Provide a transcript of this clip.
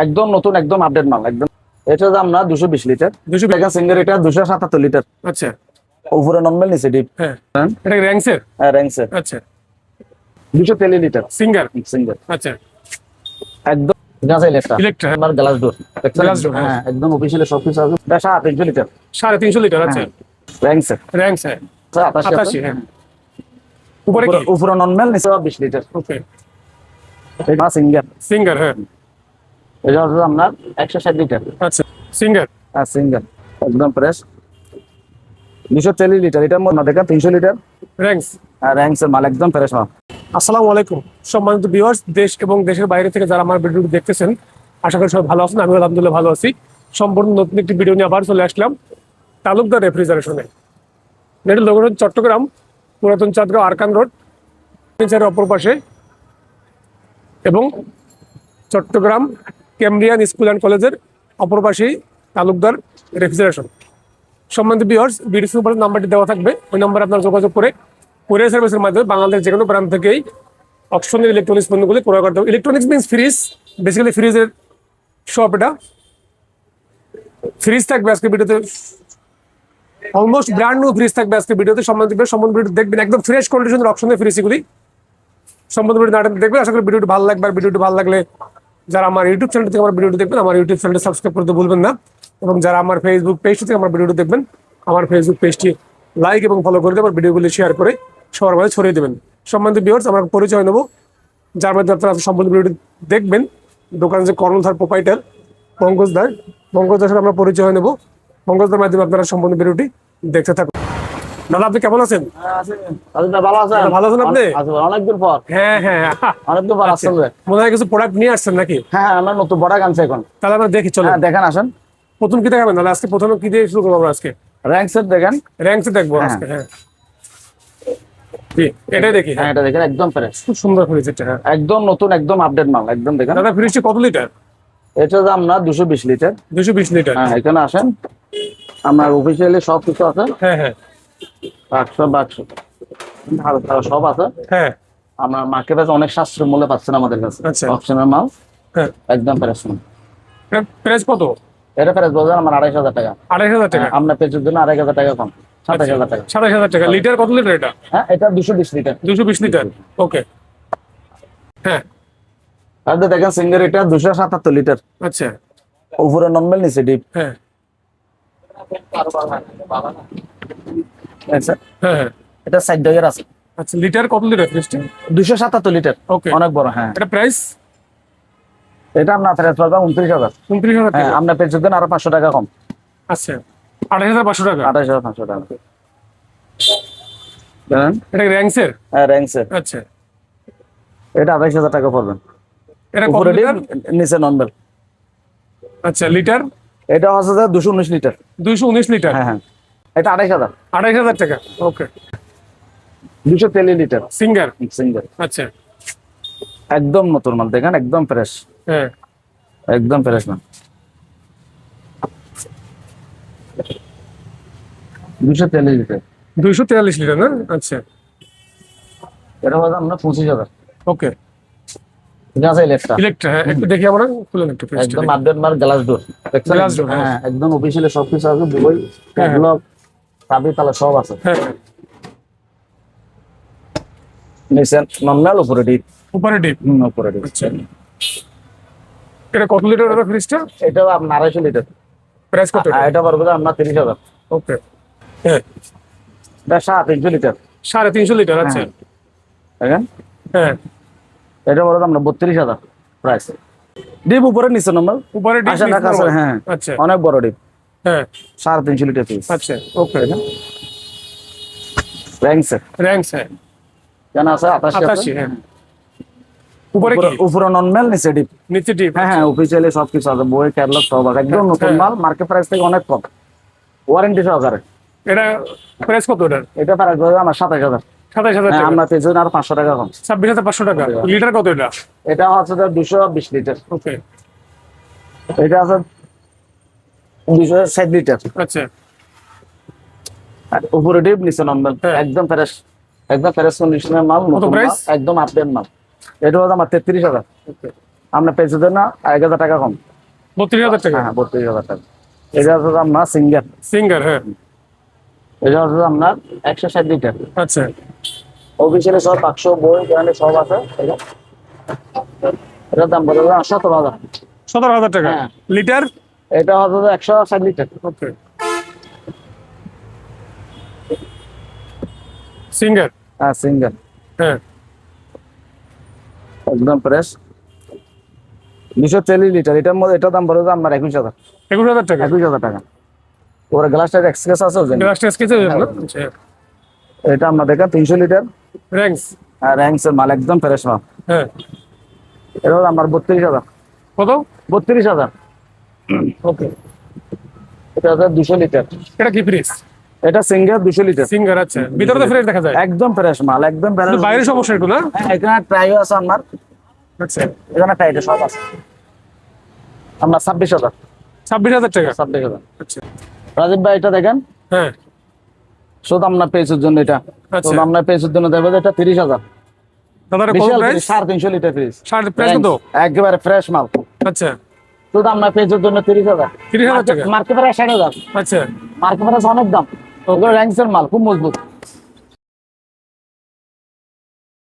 একদম নতুন, একদম আপডেট মাল একদম। এটা দাম না 220 লিটার, 200 টাকা সিঙ্গার, এটা 277 লিটার। আচ্ছা, উপরে নরমাল নিচে ডিপ। হ্যাঁ এটা র্যাংসের। হ্যাঁ র্যাংসের। আচ্ছা 230 লিটার সিঙ্গার। সিঙ্গার আচ্ছা একদম গাজাইল একটা ইলেকট্রা। আমার গ্লাস ডোর। গ্লাস ডোর, হ্যাঁ। হ্যাঁ একদম অফিশিয়ালি সবকিছু আছে। এটা 350 লিটার 350 লিটার। আচ্ছা র্যাংসের। র্যাংস, হ্যাঁ 88 হ্যাঁ। উপরে কি? উপরে নরমাল নিচে 20 লিটার। ওকে এটা সিঙ্গার। সিঙ্গার, হ্যাঁ এটা হচ্ছে আপনার 160 লিটার। আচ্ছা সিঙ্গার। হ্যাঁ সিঙ্গার একদম ফ্রেশ। 240 লিটার, এটার মধ্যে দেখেন 300 লিটার। র্যাংস। আর র্যাংসের মাল একদম ফ্রেশ মাল। আসসালামু আলাইকুম সম্মানিত ভিউয়ার্স, দেশ এবং দেশের বাইরে থেকে যারা আমার ভিডিওটি দেখতেছেন, আশা করি সবাই ভালো আছেন। আমি আলহামদুলিল্লাহ ভালো আছি। সম্পূর্ণ নতুন একটি ভিডিও নিয়ে আবার চলে আসলাম তালুকদার রেফ্রিজারেশনে। এটা লোকেশন চট্টগ্রাম পুরাতন চাঁদগাঁও আরকান রোড ফার্নিচারের অপর পাশে, এবং চট্টগ্রাম ক্যামব্রিয়ান স্কুল অ্যান্ড কলেজের অপর পাশেই তালুকদার রেফ্রিজারেশন। সম্মানিত ভিউয়ার্স, ভিডিওর উপরে নাম্বারটি দেওয়া থাকবে, ওই নাম্বারে আপনারা যোগাযোগ করে কুরিয়ার সার্ভিসের মাধ্যমে বাংলাদেশের যে কোনো প্রান্ত থেকেই অপশনের ইলেকট্রনিক্স পণ্যগুলি ক্রয় করতে হবে। ইলেকট্রনিক্স মিনস ফ্রিজ, বেসিক্যালি ফ্রিজের শপ এটা। ফ্রিজ থাকবে আজকে ভিডিওতে, অলমোস্ট ব্র্যান্ড নিউ ফ্রিজ থাকবে আজকে ভিডিওতে। সম্বন্ধে ভিডিও দেখবেন, একদম ফ্রেশ কন্ডিশনের অপশনের ফ্রিজ এগুলি। সম্বন্ধে ভিডিও নাটক দেখবেন, আশা করি ভিডিওটি ভালো লাগবে। আর ভিডিওটি ভালো লাগলে যারা আমার ইউটিউব চ্যানেল থেকে আমার ভিডিওটি দেখবেন, আমার ইউটিউব চ্যানেলটি সাবস্ক্রাইব করতে ভুলবেন না। এবং যারা আমার ফেসবুক পেজ থেকে আমার ভিডিওটি দেখবেন, আমার ফেসবুক পেজটি লাইক এবং ফলো করে দেবেন, ভিডিওগুলি শেয়ার করে সবার মাঝে ছড়িয়ে দেবেন। সম্বন্ধে ভিউয়ার্স, আমরা পরিচয় নেব, যার মাধ্যমে আপনারা সম্পূর্ণ ভিডিওটি দেখবেন। দোকানের যে কর্ণধার প্রোপাইটার পঙ্কজদার সাথে আমরা পরিচয় নেব। পঙ্কজদার মাধ্যমে আপনারা সম্পূর্ণ ভিডিওটি দেখতে থাকুন। দাদা আপনি কেমন আছেন? ভালো আছেন? ভালো আছেন আপনি? অনেকদিন পর। হ্যাঁ হ্যাঁ, অনেকদিন পর আসছেন। মনে হয় কিছু প্রোডাক্ট নিয়ে আসছেন নাকি? হ্যাঁ আমরা নতুন প্রোডাক্ট আনছি এখন। তাহলে আমরা দেখি, চলো দেখেন আসেন। প্রথম কি দেখাবেন? তাহলে আজকে প্রথমে কি দিয়ে শুরু করবো আমরা? আজকে র্যাংসের দেখেন। র্যাংসে দেখবো আজকে, হ্যাঁ এটাই দেখি। হ্যাঁ এটা দেখেন একদম ফ্রেশ, খুব সুন্দর ফ্রিজ এটা, হ্যাঁ একদম নতুন, একদম আপডেট মাল একদম। দেখেন দাদা ফ্রিজটি কত লিটার? এটা দাম না 220 লিটার। 220 লিটার। হ্যাঁ এখানে আসেন, আমার অফিসিয়ালি সব কিছু আছে। হ্যাঁ হ্যাঁ বাক্স সব আছে। হ্যাঁ আমার মার্কেটে অনেক সাশ্রয় মূল্যে পাচ্ছেন আমাদের কাছে। আচ্ছা। অপশনের মাল, হ্যাঁ একদম ফ্রেশ মাল। প্রাইস কত? এটা ফ্রেশ বাজার আমার 2,500 টাকা। 2,500 টাকা? আপনার পেজের জন্য 2,500 টাকা কম, 27,000 টাকা। 27,000 টাকা। লিটার কত লিটার এটা? হ্যাঁ এটা 220 লিটার। 220 লিটার, ওকে। হ্যাঁ আর দেখেন সিঙ্গার, এটা 277 লিটার। আচ্ছা উপরে নরমাল নিচে ডিপ। হ্যাঁ আচ্ছা হ্যাঁ হ্যাঁ এটা 60 টাকার আছে। আচ্ছা লিটার কত লিটার ফ্রিজটি? 277 লিটার, ওকে অনেক বড়। হ্যাঁ এটা প্রাইস? এটা আপনার ফ্রেশ পাবেন 29,000। 29,000 হ্যাঁ টাকা? আপনার পেজের জন্য আরো 500 টাকা কম। আচ্ছা 28,500 টাকা। 28,500 টাকা। দেখেন এটা র্যাংসের? হ্যাঁ র্যাংসের। আচ্ছা এটা 28,000 টাকা পড়বেন। এটা কত উপরে ডিপ লিটার? নিচে নরমাল। আচ্ছা লিটার? এটা হচ্ছে 219 লিটার। 219 লিটার? হ্যাঁ হ্যাঁ এটা 28,000। 28,000 টাকা, ওকে। 230 লিটার সিঙ্গার? সিঙ্গেল আচ্ছা একদম নতুন মাল। দেখেন একদম ফ্রেশ, হ্যাঁ একদম ফ্রেশ মাল। 243 লিটার। 243 লিটার না? আচ্ছা এটা হচ্ছে আপনার 25,000। ওকে। গাজাইল একটা ইলেকট্রা, হ্যাঁ একটু দেখি আমরা, খুলেন একটু ফ্রিজটা একদম দেখি। আপডেট মাল, গ্লাস ডোর। Glass door, হ্যাঁ। হ্যাঁ একদম অফিসিয়ালি সবকিছু আছে। বই হ্যাঁ, হ্যাঁ। ব্লগ চাবি তালা সব আছে। হ্যাঁ হ্যাঁ নিচে নরমাল, উপরে ডিপ। উপরে ডিপ। উপরে ডিপ। আচ্ছা এটা কত লিটার দাদা ফ্রিজটা? এটা আপনার 250 লিটার। প্রাইস কত? এটা পারবো আপনার 30,000। ওকে হ্যাঁ এটা 350 লিটার। 350 লিটার। আচ্ছা দেখেন হ্যাঁ এটা বড় আমরা 32,000 প্রাইস। ডিপ উপরে নিচে নরমাল, উপরে ডিপ আসে না কাছে। হ্যাঁ আচ্ছা অনেক বড় ডিপ। হ্যাঁ 350 লিটার পিস। আচ্ছা ওকে। র্যাংসের র্যাংস, হ্যাঁ কেন আছে 88, হ্যাঁ। উপরে কি? উপরে নরমাল নিচে ডিপ। নিচে ডিপ? হ্যাঁ হ্যাঁ অফিসিয়ালি সবকিছু আছে, বই ক্যাটালগ সব আছে। একদম নতুন হ্যাঁ। মাল, মার্কেট প্রাইস থেকে অনেক কম, ওয়ারেন্টি সহকারে। এটা প্রাইস কত এটার? এটা প্রাইস বলতে আমার 27,000। 27,000 হ্যাঁ টাকা? আমরা পেছনে আর 500 টাকা কম। 26,500 টাকা। লিটার কত এটা? এটা হচ্ছে 220 লিটার। ওকে এটা আছে 260 লিটার। আচ্ছা আর উপরে ডিপ নিচে নরমাল, হ্যাঁ। একদম ফ্রেশ, একদম ফ্রেশ কন্ডিশনের মাল, কত নতুন মাল, প্রাইস? একদম আপডেট মাল। এটা হচ্ছে আমার 33,000। ওকে আপনার পেয়েছে না 1000 টাকা কম। 32,000 টাকা। হ্যাঁ 32,000 টাকা। এটা হচ্ছে আপনার সিঙ্গার। সিঙ্গার, হ্যাঁ। এটা হচ্ছে আপনার 160 লিটার। আচ্ছা, অফিসিয়ালি সব বাক্স বই এখানে সব আছে। এটার দাম বলে 17,000। 17,000 টাকা হ্যাঁ। লিটার। এটা হচ্ছে 160 লিটার। ওকে, সিঙ্গার। হ্যাঁ সিঙ্গার, হ্যাঁ, একদম ফ্রেশ। 240 লিটার। এটার মধ্যে এটার দাম বলে আপনার 21,000। 21,000 টাকা। 21,000 টাকা। ওর গ্লাসটার এক্সপ্রেস আছে ওজন। গ্লাসটা স্কেচে না? আচ্ছা, এটা আপনার দেখেন 300 লিটার। র্যাঙ্কস। আর র্যাঙ্কসের মাল একদম ফ্রেশ মাল। হ্যাঁ, এটা হলো আমার 32,000। কত? 32,000। ওকে, এটা হচ্ছে 200 লিটার। এটা কি ফ্রিজ? এটা সিঙ্গার 200 লিটার। সিঙ্গার, আচ্ছা। ভিতরে তো ফ্রেশ দেখা যায়, একদম ফ্রেশ মাল, একদম ফ্রেশ। কিন্তু বাইরে সমস্যা একটু না? এখানে ট্রাইও আছে আপনার। আচ্ছা, এখানে টাইটে সব আছে। আপনার 26,000। 26,000 টাকা। 26,000। আচ্ছা, রাজীব ভাই এটা দেখেন, হ্যাঁ, শুধু আপনার পেজের জন্য এটা। আচ্ছা। শুধু আপনার পেজের জন্য দেবে এটা 30,000। দাদা এটা কত বিশাল প্রাইস? 350 litre fridge. প্রাইস কত? একেবারে ফ্রেশ মাল। আচ্ছা, শুধু আপনার পেজের জন্য 30,000। 30,000 টাকা। Market price 60,000। আচ্ছা, মার্কেট প্রাইস অনেক দাম। ওগুলো র্যাঙ্কসের মাল, খুব মজবুত।